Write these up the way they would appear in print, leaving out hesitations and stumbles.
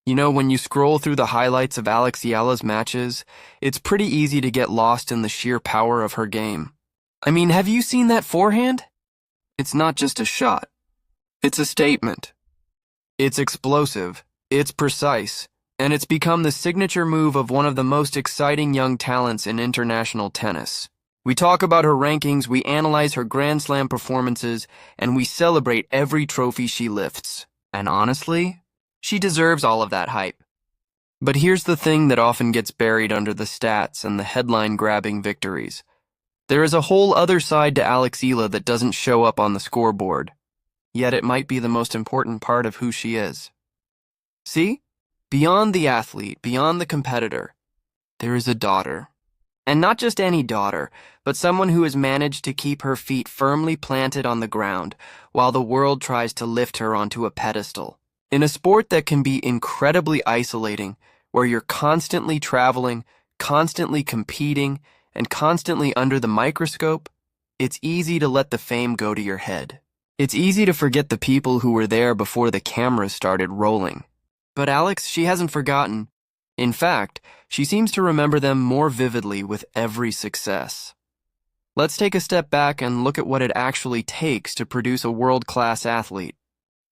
You know, when you scroll through the highlights of Eala's matches, it's pretty easy to get lost in the sheer power of her game. I mean, have you seen that forehand? It's not just a shot. It's a statement. It's explosive, it's precise, and it's become the signature move of one of the most exciting young talents in international tennis. We talk about her rankings, we analyze her Grand Slam performances, and we celebrate every trophy she lifts. And honestly, she deserves all of that hype. But here's the thing that often gets buried under the stats and the headline-grabbing victories. There is a whole other side to Eala that doesn't show up on the scoreboard. Yet it might be the most important part of who she is. See? Beyond the athlete, beyond the competitor, there is a daughter. And not just any daughter, but someone who has managed to keep her feet firmly planted on the ground while the world tries to lift her onto a pedestal. In a sport that can be incredibly isolating, where you're constantly traveling, constantly competing, and constantly under the microscope, it's easy to let the fame go to your head. It's easy to forget the people who were there before the cameras started rolling. But Alex, she hasn't forgotten. In fact, she seems to remember them more vividly with every success. Let's take a step back and look at what it actually takes to produce a world-class athlete.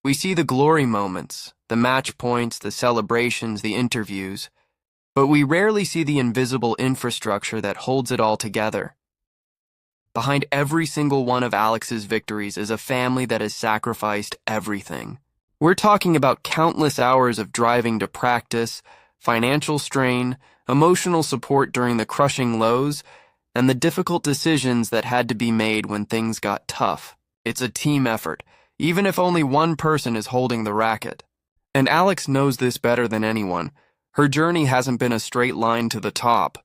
We see the glory moments, the match points, the celebrations, the interviews, but we rarely see the invisible infrastructure that holds it all together. Behind every single one of Alex's victories is a family that has sacrificed everything. We're talking about countless hours of driving to practice, financial strain, emotional support during the crushing lows, and the difficult decisions that had to be made when things got tough. It's a team effort, even if only one person is holding the racket. And Alex knows this better than anyone. Her journey hasn't been a straight line to the top.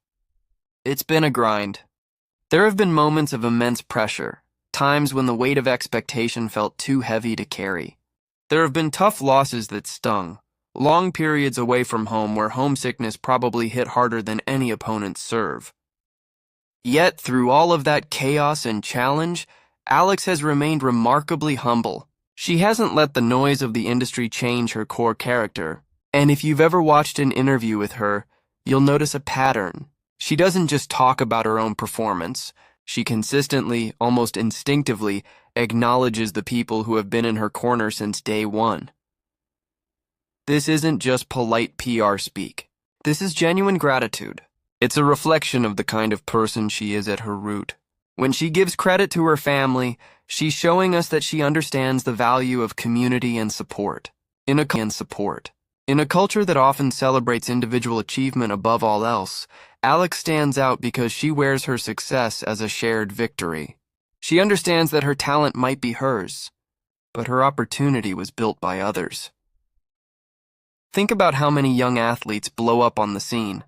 It's been a grind. There have been moments of immense pressure, times when the weight of expectation felt too heavy to carry. There have been tough losses that stung, long periods away from home where homesickness probably hit harder than any opponent's serve. Yet, through all of that chaos and challenge, Alex has remained remarkably humble. She hasn't let the noise of the industry change her core character. And if you've ever watched an interview with her, you'll notice a pattern. She doesn't just talk about her own performance. She consistently, almost instinctively, acknowledges the people who have been in her corner since day one. This isn't just polite PR speak. This is genuine gratitude. It's a reflection of the kind of person she is at her root. When she gives credit to her family, she's showing us that she understands the value of community and support. In a culture that often celebrates individual achievement above all else, Alex stands out because she wears her success as a shared victory. She understands that her talent might be hers, but her opportunity was built by others. Think about how many young athletes blow up on the scene,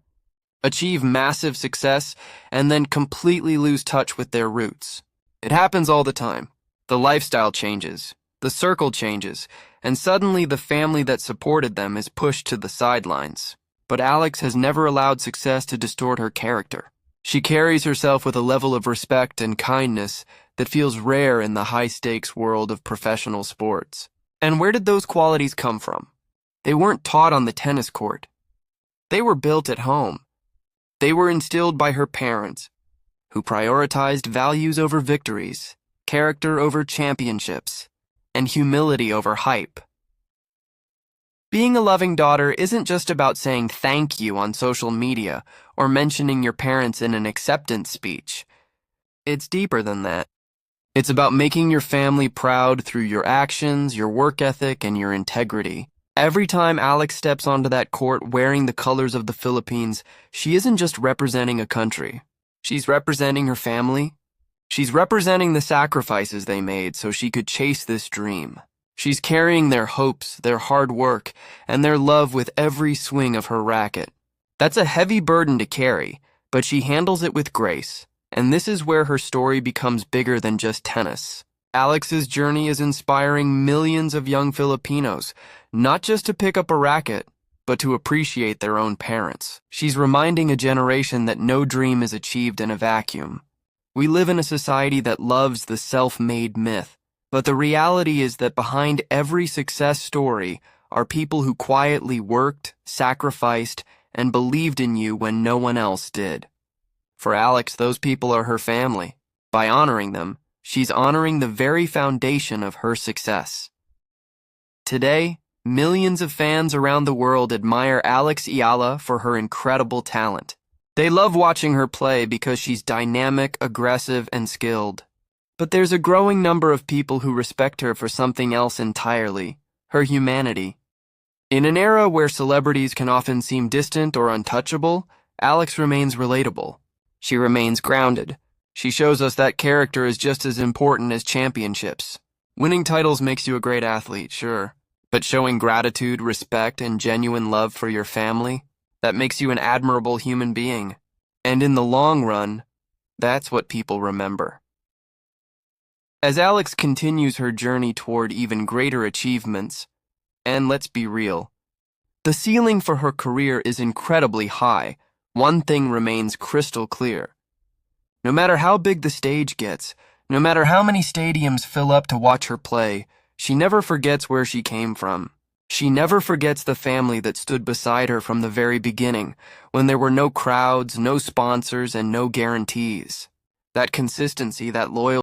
achieve massive success, and then completely lose touch with their roots. It happens all the time. The lifestyle changes, the circle changes, and suddenly the family that supported them is pushed to the sidelines. But Alex has never allowed success to distort her character. She carries herself with a level of respect and kindness that feels rare in the high-stakes world of professional sports. And where did those qualities come from? They weren't taught on the tennis court. They were built at home. They were instilled by her parents, who prioritized values over victories, character over championships, and humility over hype. Being a loving daughter isn't just about saying thank you on social media or mentioning your parents in an acceptance speech. It's deeper than that. It's about making your family proud through your actions, your work ethic, and your integrity. Every time Alex steps onto that court wearing the colors of the Philippines, she isn't just representing a country. She's representing her family. She's representing the sacrifices they made so she could chase this dream. She's carrying their hopes, their hard work, and their love with every swing of her racket. That's a heavy burden to carry, but she handles it with grace. And this is where her story becomes bigger than just tennis. Alex's journey is inspiring millions of young Filipinos, not just to pick up a racket, but to appreciate their own parents. She's reminding a generation that no dream is achieved in a vacuum. We live in a society that loves the self-made myth, but the reality is that behind every success story, are people who quietly worked, sacrificed, and believed in you when no one else did. For Alex, those people are her family. By honoring them, she's honoring the very foundation of her success. Today, millions of fans around the world admire Alex Eala for her incredible talent. They love watching her play because she's dynamic, aggressive, and skilled. But there's a growing number of people who respect her for something else entirely, her humanity. In an era where celebrities can often seem distant or untouchable, Alex remains relatable. She remains grounded. She shows us that character is just as important as championships. Winning titles makes you a great athlete, sure. But showing gratitude, respect, and genuine love for your family, that makes you an admirable human being. And in the long run, that's what people remember. As Alex continues her journey toward even greater achievements, and let's be real, the ceiling for her career is incredibly high. One thing remains crystal clear. No matter how big the stage gets, no matter how many stadiums fill up to watch her play, she never forgets where she came from. She never forgets the family that stood beside her from the very beginning, when there were no crowds, no sponsors, and no guarantees. That consistency, that loyalty,